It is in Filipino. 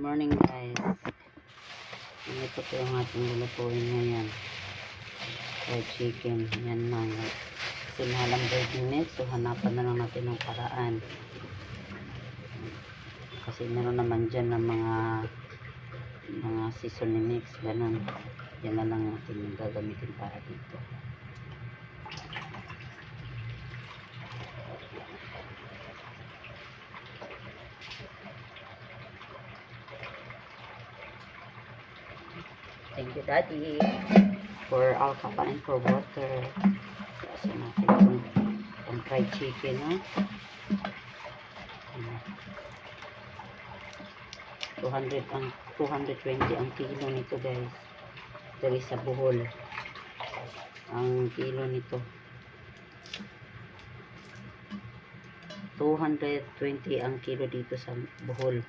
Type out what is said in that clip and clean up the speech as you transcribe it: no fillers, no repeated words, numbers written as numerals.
morning guys. Ito po yung ating lulutuin ngayon. Fried chicken. Yan lang. Kasi mahalang 30 minutes. So hanapan na lang natin ng paraan. Kasi meron naman dyan ng mga seasoning mix. Ganun. Yan na lang natin gagamitin para dito. Thank you, Daddy, for alcohol and for water. Kasi natin itong fried chicken, ha? 220 ang kilo nito, guys. Dari sa Bohol. Ang kilo nito. 220 ang kilo dito sa Bohol.